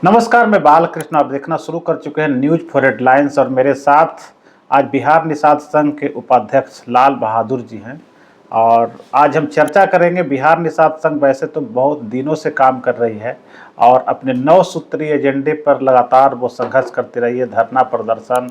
नमस्कार, मैं बालकृष्ण। आप देखना शुरू कर चुके हैं न्यूज फॉर हेडलाइंस और मेरे साथ आज बिहार निषाद संघ के उपाध्यक्ष लाल बहादुर जी हैं। और आज हम चर्चा करेंगे। बिहार निषाद संघ वैसे तो बहुत दिनों से काम कर रही है और अपने 9 सूत्रीय एजेंडे पर लगातार वो संघर्ष करती रही है। धरना प्रदर्शन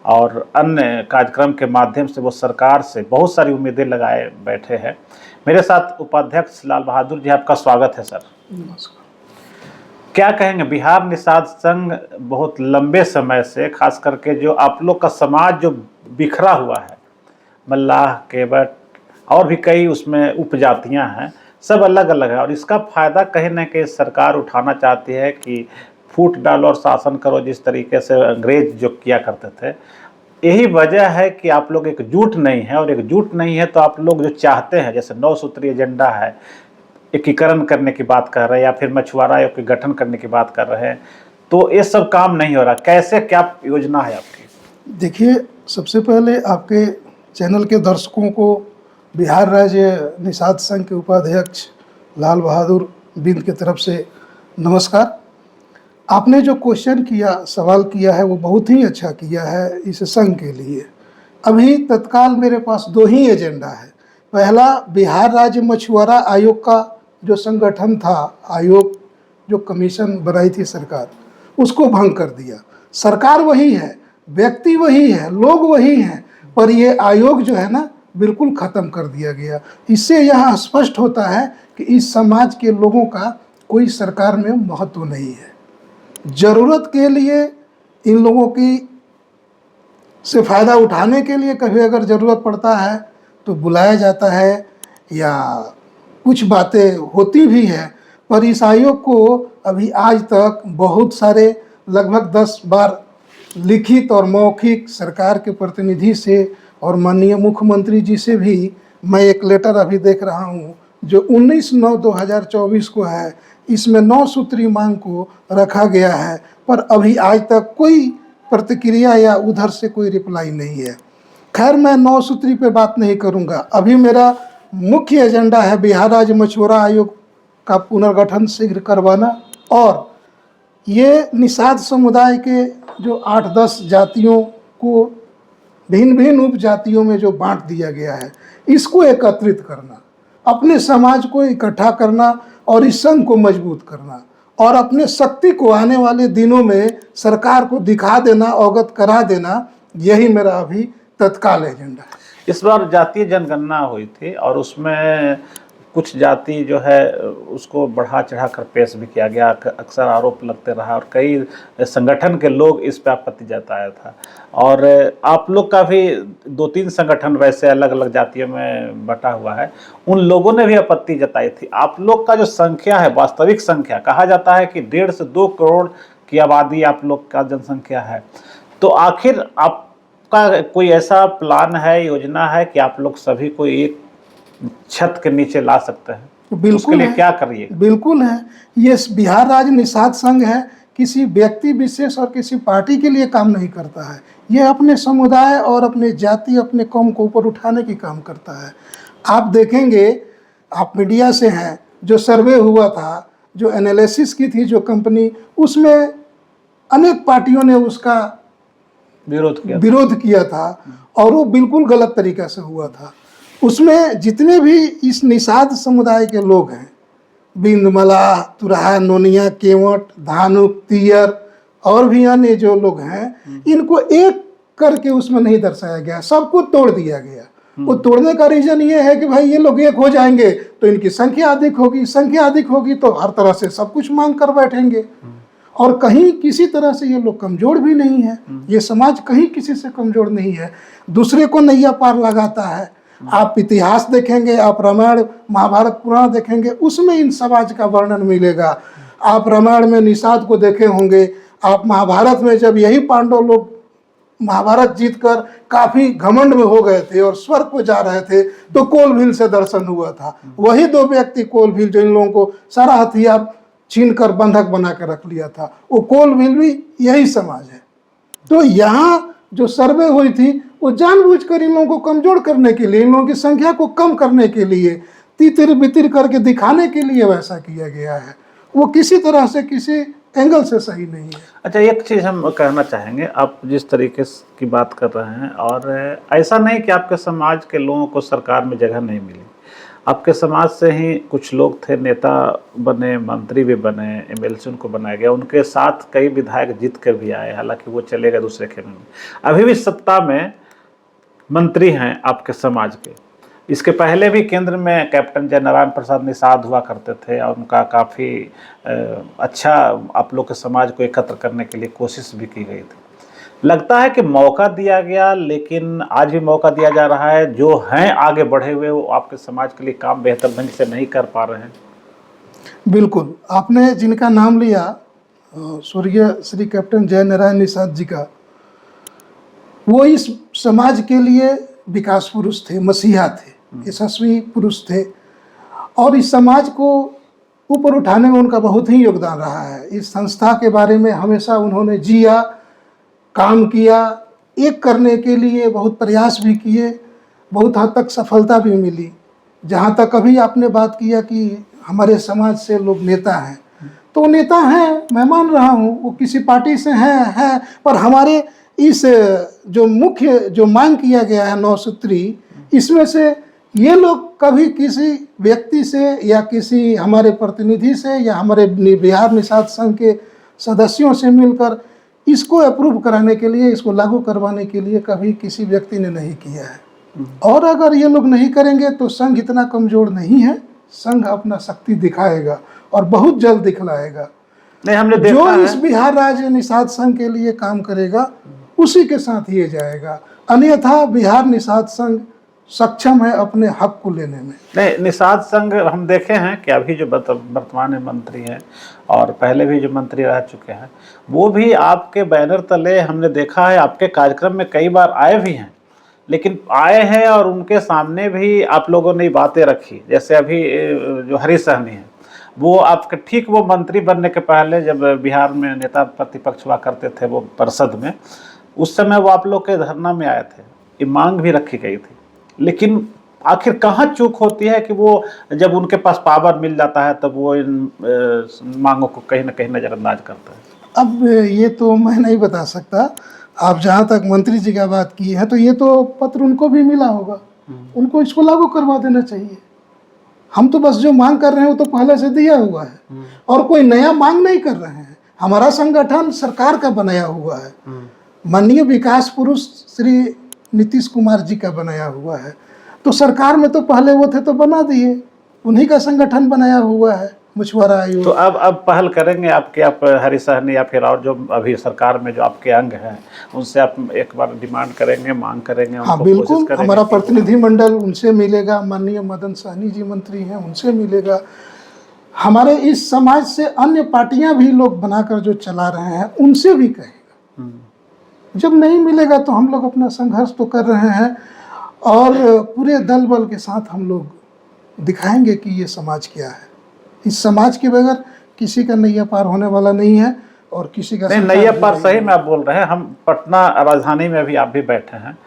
और अन्य कार्यक्रम के माध्यम से वो सरकार से बहुत सारी उम्मीदें लगाए बैठे हैं। मेरे साथ उपाध्यक्ष लाल बहादुर जी, आपका स्वागत है सर। नमस्कार। क्या कहेंगे, बिहार निषाद संघ बहुत लंबे समय से, खास करके जो आप लोग का समाज जो बिखरा हुआ है, मल्लाह, केवट और भी कई उसमें उपजातियां हैं, सब अलग अलग है और इसका फायदा कहीं ना कहीं सरकार उठाना चाहती है कि फूट डालो और शासन करो, जिस तरीके से अंग्रेज जो किया करते थे। यही वजह है कि आप लोग एकजुट नहीं है, और एकजुट नहीं है तो आप लोग जो चाहते हैं, जैसे 9 सूत्रीय एजेंडा है, एकीकरण करने की बात कर रहे हैं या फिर मछुआरा आयोग के गठन करने की बात कर रहे हैं, तो ये सब काम नहीं हो रहा। कैसे, क्या योजना है आपकी? देखिए, सबसे पहले आपके चैनल के दर्शकों को बिहार राज्य निषाद संघ के उपाध्यक्ष लाल बहादुर बिंद की तरफ से नमस्कार। आपने जो क्वेश्चन किया, सवाल किया है, वो बहुत ही अच्छा किया है इस संघ के लिए। अभी तत्काल मेरे पास 2 ही एजेंडा है। पहला, बिहार राज्य मछुआरा आयोग का जो संगठन था, आयोग जो कमीशन बनाई थी सरकार, उसको भंग कर दिया। सरकार वही है, व्यक्ति वही है, लोग वही हैं, पर ये आयोग जो है ना, बिल्कुल ख़त्म कर दिया गया। इससे यह स्पष्ट होता है कि इस समाज के लोगों का कोई सरकार में महत्व नहीं है। ज़रूरत के लिए इन लोगों की से फ़ायदा उठाने के लिए कभी अगर ज़रूरत पड़ता है तो बुलाया जाता है या कुछ बातें होती भी हैं, पर इस आयोग को अभी आज तक बहुत सारे लगभग 10 बार लिखित और मौखिक सरकार के प्रतिनिधि से और माननीय मुख्यमंत्री जी से भी मैं एक लेटर अभी देख रहा हूँ जो 19/9/2024 को है। इसमें 9 सूत्री मांग को रखा गया है, पर अभी आज तक कोई प्रतिक्रिया या उधर से कोई रिप्लाई नहीं है। खैर, मैं 9 सूत्री पे बात नहीं करूंगा। अभी मेरा मुख्य एजेंडा है बिहार राज्य मछुआरा आयोग का पुनर्गठन शीघ्र करवाना, और ये निषाद समुदाय के जो 8-10 जातियों को भिन्न भिन्न उपजातियों में जो बांट दिया गया है, इसको एकत्रित करना, अपने समाज को इकट्ठा करना और इस संघ को मजबूत करना, और अपने शक्ति को आने वाले दिनों में सरकार को दिखा देना, अवगत करा देना, यही मेरा अभी तत्काल एजेंडा है। इस बार जातीय जनगणना हुई थी और उसमें कुछ जाति जो है उसको बढ़ा चढ़ा कर पेश भी किया गया। अक्सर आरोप लगते रहा और कई संगठन के लोग इस पर आपत्ति जताया था। और आप लोग का भी 2-3 संगठन वैसे अलग अलग जातियों में बटा हुआ है, उन लोगों ने भी आपत्ति जताई थी। आप लोग का जो संख्या है, वास्तविक संख्या, कहा जाता है कि 1.5 से 2 करोड़ की आबादी आप लोग का जनसंख्या है। तो आखिर आपका कोई ऐसा प्लान है, योजना है कि आप लोग सभी को एक छत के नीचे ला सकते हैं? बिल्कुल, उसके लिए क्या करिए? बिल्कुल है। ये बिहार राज्य निषाद संघ है, किसी व्यक्ति विशेष और किसी पार्टी के लिए काम नहीं करता है। ये अपने समुदाय और अपने जाति, अपने कौम को ऊपर उठाने की काम करता है। आप देखेंगे, आप मीडिया से हैं, जो सर्वे हुआ था, जो एनालिसिस की थी जो कंपनी, उसमें अनेक पार्टियों ने उसका विरोध किया था और वो बिल्कुल गलत तरीके से हुआ था। उसमें जितने भी इस निषाद समुदाय के लोग हैं, बिंद, मलाह, तुराहा, नोनिया, केवट, धानुक, तियर और भी अन्य जो लोग हैं, इनको एक करके उसमें नहीं दर्शाया गया, सबको तोड़ दिया गया। वो तोड़ने का रीजन ये है कि भाई ये लोग एक हो जाएंगे तो इनकी संख्या अधिक होगी, संख्या अधिक होगी तो हर तरह से सब कुछ मांग कर बैठेंगे। और कहीं किसी तरह से ये लोग कमजोर भी नहीं है, ये समाज कहीं किसी से कमजोर नहीं है, दूसरे को नैया पार लगाता है। आप इतिहास देखेंगे, आप रामायण महाभारत पुराण देखेंगे, उसमें इन समाज का वर्णन मिलेगा। आप रामायण में निषाद को देखे होंगे, आप महाभारत में जब यही पांडव लोग महाभारत जीतकर काफी घमंड में हो गए थे और स्वर्ग को जा रहे थे, तो कोल भील से दर्शन हुआ था। वही 2 व्यक्ति कोल भील, जो इन लोगों को सारा हथियार छीन कर बंधक बना कर रख लिया था, वो कोल भील भी यही समाज है। तो यहाँ जो सर्वे हुई थी, वो जानबूझकर इन लोगों को कमजोर करने के लिए, इन लोगों की संख्या को कम करने के लिए, तितिर बितिर करके दिखाने के लिए वैसा किया गया है। वो किसी तरह से किसी एंगल से सही नहीं है। अच्छा, एक चीज़ हम कहना चाहेंगे, आप जिस तरीके की बात कर रहे हैं, और ऐसा नहीं कि आपके समाज के लोगों को सरकार में जगह नहीं मिली। आपके समाज से ही कुछ लोग थे, नेता बने, मंत्री भी बने, एमएलसी उनको बनाया गया, उनके साथ कई विधायक जीत कर भी आए, हालांकि वो चले गए दूसरे खेमे में। अभी भी सत्ता में मंत्री हैं आपके समाज के। इसके पहले भी केंद्र में कैप्टन जयनारायण प्रसाद निषाद हुआ करते थे, और उनका काफ़ी अच्छा आप लोग के समाज को एकत्र करने के लिए कोशिश भी की गई थी। लगता है कि मौका दिया गया, लेकिन आज भी मौका दिया जा रहा है। जो हैं आगे बढ़े हुए, वो आपके समाज के लिए काम बेहतर ढंग से नहीं कर पा रहे हैं। बिल्कुल, आपने जिनका नाम लिया स्वर्गीय श्री कैप्टन जयनारायण निषाद जी का, वो इस समाज के लिए विकास पुरुष थे, मसीहा थे, यशस्वी पुरुष थे, और इस समाज को ऊपर उठाने में उनका बहुत ही योगदान रहा है। इस संस्था के बारे में हमेशा उन्होंने जिया, काम किया, एक करने के लिए बहुत प्रयास भी किए, बहुत हद तक सफलता भी मिली। जहाँ तक अभी आपने बात किया कि हमारे समाज से लोग नेता हैं, तो नेता हैं, मैं मान रहा हूँ, वो किसी पार्टी से हैं, पर हमारे इस जो मुख्य जो मांग किया गया है 9 सूत्री, इसमें से ये लोग कभी किसी व्यक्ति से या किसी हमारे प्रतिनिधि से या हमारे बिहार निषाद संघ के सदस्यों से मिलकर इसको अप्रूव कराने के लिए, इसको लागू करवाने के लिए कभी किसी व्यक्ति ने नहीं किया है। और अगर ये लोग नहीं करेंगे तो संघ इतना कमजोर नहीं है, संघ अपना शक्ति दिखाएगा और बहुत जल्द दिखलाएगा। नहीं, हमने देखा जो है। इस बिहार राज्य निषाद संघ के लिए काम करेगा उसी के साथ ये जाएगा, अन्यथा बिहार निषाद संघ सक्षम है अपने हक को लेने में। नहीं, निषाद संघ हम देखे हैं कि अभी जो वर्तमान में मंत्री हैं और पहले भी जो मंत्री रह चुके हैं, वो भी आपके बैनर तले हमने देखा है, आपके कार्यक्रम में कई बार आए भी हैं। लेकिन आए हैं और उनके सामने भी आप लोगों ने बातें रखी। जैसे अभी जो हरीश सहनी है, वो आपके ठीक वो मंत्री बनने के पहले, जब बिहार में नेता प्रतिपक्ष हुआ करते थे वो परिषद में, उस समय वो आप लोग के धरना में आए थे, ये मांग भी रखी गई थी। लेकिन आखिर कहाँ चूक होती है कि वो जब उनके पास पावर मिल जाता है तब वो इन मांगों को कहीं ना कहीं नज़रअंदाज करता है। अब ये तो मैं नहीं बता सकता। आप जहाँ तक मंत्री जी का बात की है, तो ये तो पत्र उनको भी मिला होगा, उनको इसको लागू करवा देना चाहिए। हम तो बस जो मांग कर रहे हैं वो तो पहले से दिया हुआ है, और कोई नया मांग नहीं कर रहे हैं। हमारा संगठन सरकार का बनाया हुआ है, माननीय विकास पुरुष श्री नीतीश कुमार जी का बनाया हुआ है। तो सरकार में तो पहले वो थे तो बना दिए, उन्हीं का संगठन बनाया हुआ है मछुआरा आयोग। तो अब पहल करेंगे आपके, आप हरीश सहनी या फिर और जो अभी सरकार में जो आपके अंग हैं, उनसे आप एक बार डिमांड करेंगे, मांग करेंगे? हाँ बिल्कुल, हमारा प्रतिनिधि मंडल उनसे मिलेगा, माननीय मदन सहनी जी मंत्री हैं, उनसे मिलेगा। हमारे इस समाज से अन्य पार्टियां भी लोग बनाकर जो चला रहे हैं, उनसे भी कहेगा। जब नहीं मिलेगा तो हम लोग अपना संघर्ष तो कर रहे हैं, और पूरे दल बल के साथ हम लोग दिखाएंगे कि ये समाज क्या है। इस समाज के बगैर किसी का नैया पार होने वाला नहीं है, और किसी का नहीं, नैया पार सही में आप बोल रहे हैं। हम पटना राजधानी में भी आप भी बैठे हैं,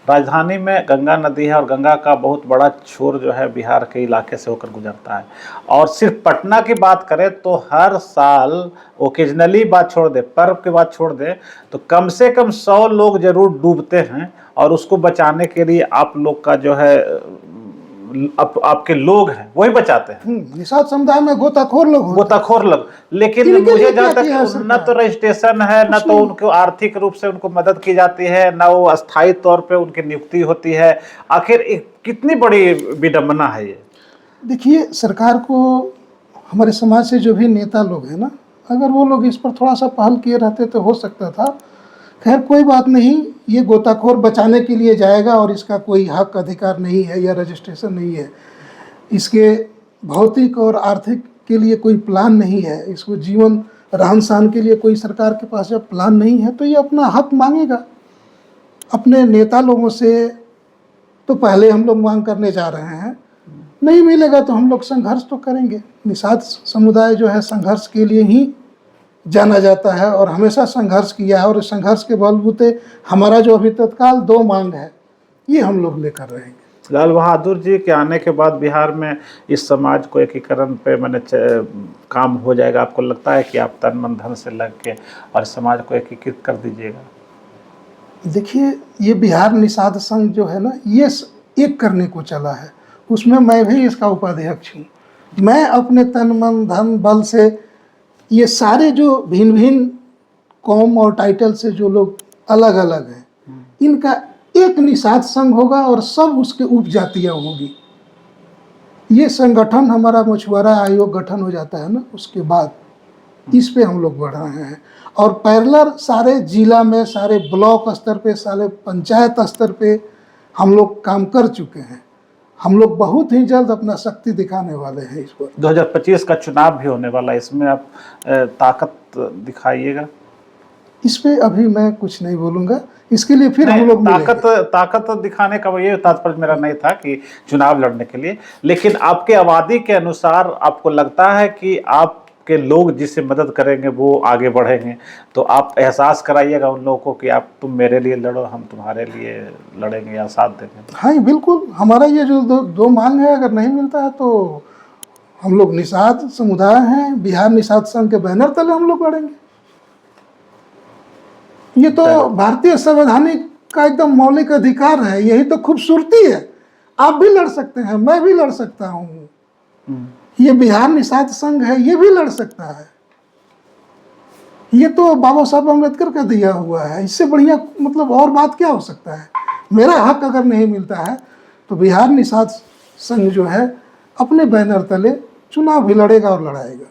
राजधानी में गंगा नदी है, और गंगा का बहुत बड़ा छोर जो है बिहार के इलाके से होकर गुजरता है। और सिर्फ पटना की बात करें तो हर साल, ओकेजनली बात छोड़ दे, पर्व की बात छोड़ दे, तो कम से कम 100 लोग जरूर डूबते हैं, और उसको बचाने के लिए आप लोग का जो है आपके लोग हैं वही बचाते हैं। निषाद समुदाय में गोताखोर लोग होते हैं। गोताखोर लोग, लेकिन मुझे जहाँ तक न तो रजिस्ट्रेशन है, न तो उनको आर्थिक रूप से उनको मदद की जाती है, न वो अस्थायी तौर पे उनकी नियुक्ति होती है। आखिर कितनी बड़ी विडंबना है ये। देखिए, सरकार को हमारे समाज से जो भी नेता लोग हैं ना, अगर वो लोग इस पर थोड़ा सा पहल किए रहते तो हो सकता था। खैर कोई बात नहीं, ये गोताखोर बचाने के लिए जाएगा, और इसका कोई हक अधिकार नहीं है या रजिस्ट्रेशन नहीं है, इसके भौतिक और आर्थिक के लिए कोई प्लान नहीं है, इसको जीवन रहन सहन के लिए कोई सरकार के पास जब प्लान नहीं है तो ये अपना हक मांगेगा अपने नेता लोगों से। तो पहले हम लोग मांग करने जा रहे हैं, नहीं मिलेगा तो हम लोग संघर्ष तो करेंगे। निषाद समुदाय जो है संघर्ष के लिए ही जाना जाता है, और हमेशा संघर्ष किया है, और संघर्ष के बलबूते हमारा जो अभी तत्काल 2 मांग है ये हम लोग लेकर रहेंगे। लाल बहादुर जी के आने के बाद बिहार में इस समाज को एकीकरण पे काम हो जाएगा? आपको लगता है कि आप तन मन धन से लग के और समाज को एकीकृत कर दीजिएगा? देखिए, ये बिहार निषाद संघ जो है ना, ये एक करने को चला है, उसमें मैं भी इसका उपाध्यक्ष हूँ। मैं अपने तन मन धन बल से ये सारे जो भिन्न भिन्न कौम और टाइटल से जो लोग अलग अलग हैं, इनका एक निषाद संघ होगा और सब उसके उपजातियाँ होगी। ये संगठन हमारा मछुआरा आयोग गठन हो जाता है ना, उसके बाद इस पे हम लोग बढ़ रहे हैं। और पैरेलल सारे जिला में, सारे ब्लॉक स्तर पे, सारे पंचायत स्तर पे हम लोग काम कर चुके हैं। हम लोग बहुत ही जल्द अपना शक्ति दिखाने वाले हैं इस पर। 2025 का चुनाव भी होने वाला है, इसमें आप ताकत दिखाइएगा? इस पे अभी मैं कुछ नहीं बोलूँगा, इसके लिए फिर हम लोग ताकत दिखाने का ये तात्पर्य मेरा नहीं था कि चुनाव लड़ने के लिए, लेकिन आपके आबादी के अनुसार आपको लगता है कि आपके लोग जिससे मदद करेंगे वो आगे बढ़ेंगे, तो आप एहसास कराइएगा उन लोगों को कि तुम मेरे लिए लड़ो, हम तुम्हारे लिए लड़ेंगे या साथ देंगे? हाँ बिल्कुल, हमारा ये जो दो मांग है, अगर नहीं मिलता है तो हम लोग निषाद समुदाय हैं, बिहार निषाद संघ के बैनर तले हम लोग लड़ेंगे। ये तो भारतीय संवैधानिक का एकदम मौलिक अधिकार है, यही तो खूबसूरती है। आप भी लड़ सकते हैं, मैं भी लड़ सकता हूँ, ये बिहार निषाद संघ है, ये भी लड़ सकता है। ये तो बाबा साहब अम्बेडकर का दिया हुआ है, इससे बढ़िया मतलब और बात क्या हो सकता है। मेरा हक अगर नहीं मिलता है तो बिहार निषाद संघ जो है अपने बैनर तले चुनाव भी लड़ेगा और लड़ाएगा,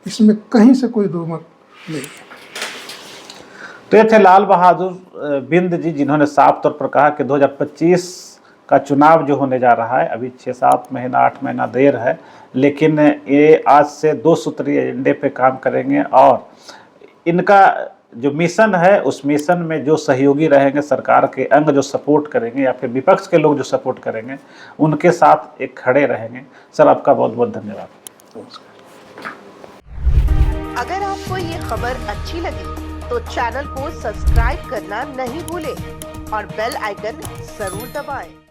इसमें कहीं से कोई दो मत नहीं है। तो ये थे लाल बहादुर बिंद जी, जिन्होंने साफ तौर पर कहा कि 2025 का चुनाव जो होने जा रहा है, अभी 6-7 महीना 8 महीना देर है, लेकिन ये आज से 2 सूत्रीय एजेंडे पे काम करेंगे और इनका जो मिशन है उस मिशन में जो सहयोगी रहेंगे, सरकार के अंग जो सपोर्ट करेंगे या फिर विपक्ष के लोग जो सपोर्ट करेंगे, उनके साथ एक खड़े रहेंगे। सर, आपका बहुत बहुत धन्यवाद। अगर आपको ये खबर अच्छी लगी तो चैनल को सब्सक्राइब करना नहीं भूलें और बेल आइकन जरूर दबाएं।